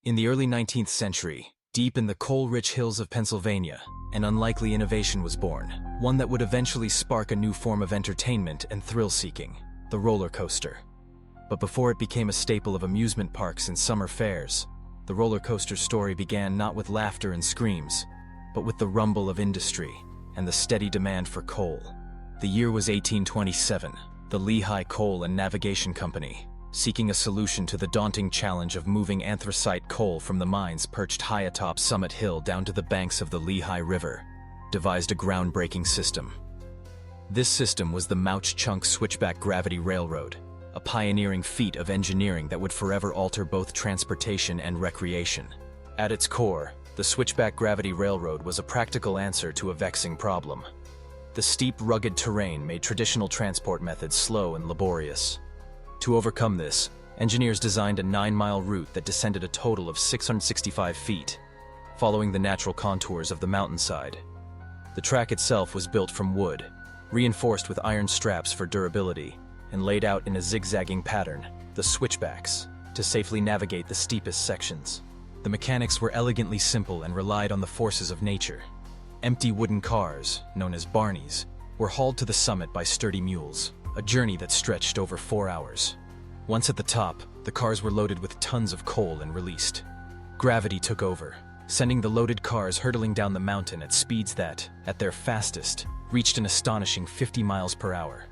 In the early 19th century, deep in the coal-rich hills of Pennsylvania, an unlikely innovation was born, one that would eventually spark a new form of entertainment and thrill-seeking, the roller coaster. But before it became a staple of amusement parks and summer fairs, the roller coaster story began not with laughter and screams, but with the rumble of industry and the steady demand for coal. The year was 1827, the Lehigh Coal and Navigation Company, seeking a solution to the daunting challenge of moving anthracite coal from the mines perched high atop Summit Hill down to the banks of the Lehigh River, devised a groundbreaking system. This system was the Mauch-Chunk Switchback Gravity Railroad, a pioneering feat of engineering that would forever alter both transportation and recreation. At its core, the Switchback Gravity Railroad was a practical answer to a vexing problem. The steep, rugged terrain made traditional transport methods slow and laborious. To overcome this, engineers designed a 9-mile route that descended a total of 665 feet, following the natural contours of the mountainside. The track itself was built from wood, reinforced with iron straps for durability, and laid out in a zigzagging pattern, the switchbacks, to safely navigate the steepest sections. The mechanics were elegantly simple and relied on the forces of nature. Empty wooden cars, known as barneys, were hauled to the summit by sturdy mules, a journey that stretched over 4 hours. Once at the top, the cars were loaded with tons of coal and released. Gravity took over, sending the loaded cars hurtling down the mountain at speeds that, at their fastest, reached an astonishing 50 miles per hour,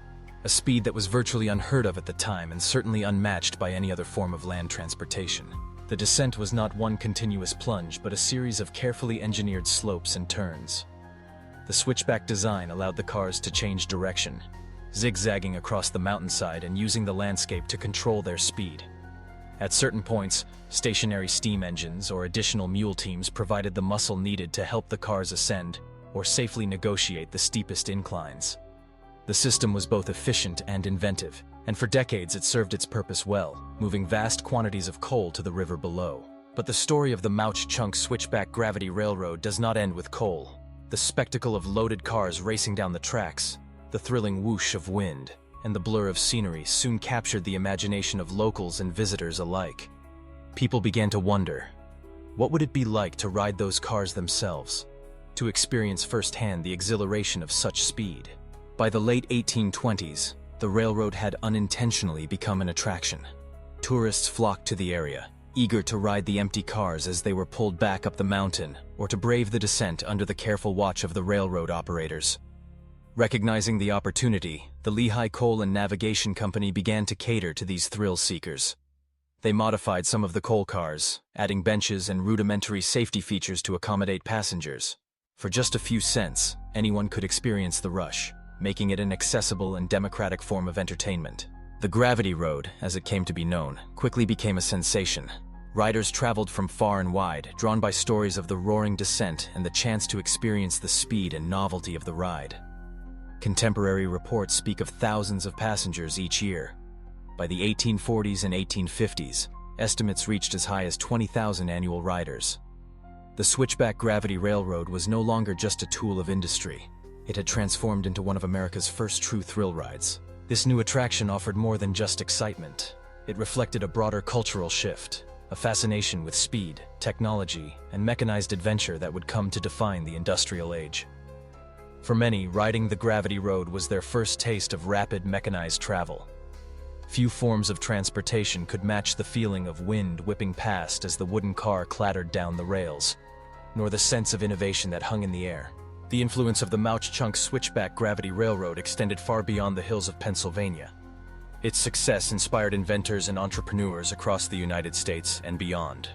a speed that was virtually unheard of at the time and certainly unmatched by any other form of land transportation. The descent was not one continuous plunge, but a series of carefully engineered slopes and turns. The switchback design allowed the cars to change direction, zigzagging across the mountainside and using the landscape to control their speed. At certain points, stationary steam engines or additional mule teams provided the muscle needed to help the cars ascend or safely negotiate the steepest inclines. The system was both efficient and inventive, and for decades it served its purpose well, moving vast quantities of coal to the river below. But the story of the Mauch-Chunk Switchback Gravity Railroad does not end with coal. The spectacle of loaded cars racing down the tracks, the thrilling whoosh of wind, and the blur of scenery soon captured the imagination of locals and visitors alike. People began to wonder, what would it be like to ride those cars themselves, to experience firsthand the exhilaration of such speed? By the late 1820s, the railroad had unintentionally become an attraction. Tourists flocked to the area, eager to ride the empty cars as they were pulled back up the mountain or to brave the descent under the careful watch of the railroad operators. Recognizing the opportunity, the Lehigh Coal and Navigation Company began to cater to these thrill seekers. They modified some of the coal cars, adding benches and rudimentary safety features to accommodate passengers. For just a few cents, anyone could experience the rush, making it an accessible and democratic form of entertainment. The Gravity Road, as it came to be known, quickly became a sensation. Riders traveled from far and wide, drawn by stories of the roaring descent and the chance to experience the speed and novelty of the ride. Contemporary reports speak of thousands of passengers each year. By the 1840s and 1850s, estimates reached as high as 20,000 annual riders. The Switchback Gravity Railroad was no longer just a tool of industry. It had transformed into one of America's first true thrill rides. This new attraction offered more than just excitement. It reflected a broader cultural shift, a fascination with speed, technology, and mechanized adventure that would come to define the industrial age. For many, riding the Gravity Road was their first taste of rapid mechanized travel. Few forms of transportation could match the feeling of wind whipping past as the wooden car clattered down the rails, nor the sense of innovation that hung in the air. The influence of the Mauch-Chunk Switchback Gravity Railroad extended far beyond the hills of Pennsylvania. Its success inspired inventors and entrepreneurs across the United States and beyond.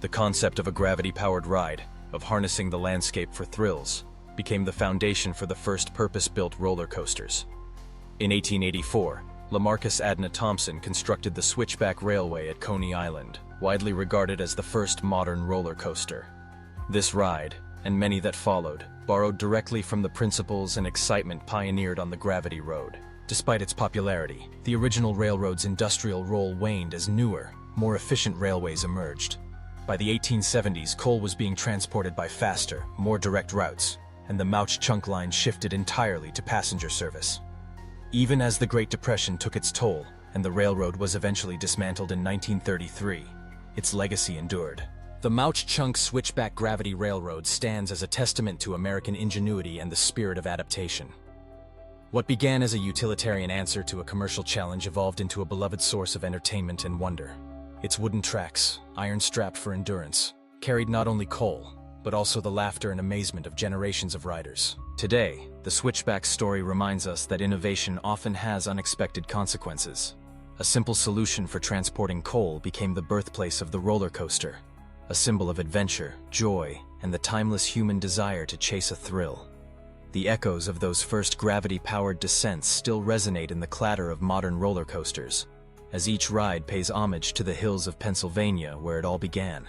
The concept of a gravity-powered ride, of harnessing the landscape for thrills, became the foundation for the first purpose-built roller coasters. In 1884, Lamarcus Adna Thompson constructed the Switchback Railway at Coney Island, widely regarded as the first modern roller coaster. This ride, and many that followed, borrowed directly from the principles and excitement pioneered on the Gravity Road. Despite its popularity, the original railroad's industrial role waned as newer, more efficient railways emerged. By the 1870s, coal was being transported by faster, more direct routes, and the Mauch-Chunk line shifted entirely to passenger service. Even as the Great Depression took its toll, and the railroad was eventually dismantled in 1933, its legacy endured. The Mauch-Chunk Switchback Gravity Railroad stands as a testament to American ingenuity and the spirit of adaptation. What began as a utilitarian answer to a commercial challenge evolved into a beloved source of entertainment and wonder. Its wooden tracks, iron-strapped for endurance, carried not only coal, but also the laughter and amazement of generations of riders. Today, the Switchback story reminds us that innovation often has unexpected consequences. A simple solution for transporting coal became the birthplace of the roller coaster, a symbol of adventure, joy, and the timeless human desire to chase a thrill. The echoes of those first gravity-powered descents still resonate in the clatter of modern roller coasters, as each ride pays homage to the hills of Pennsylvania where it all began.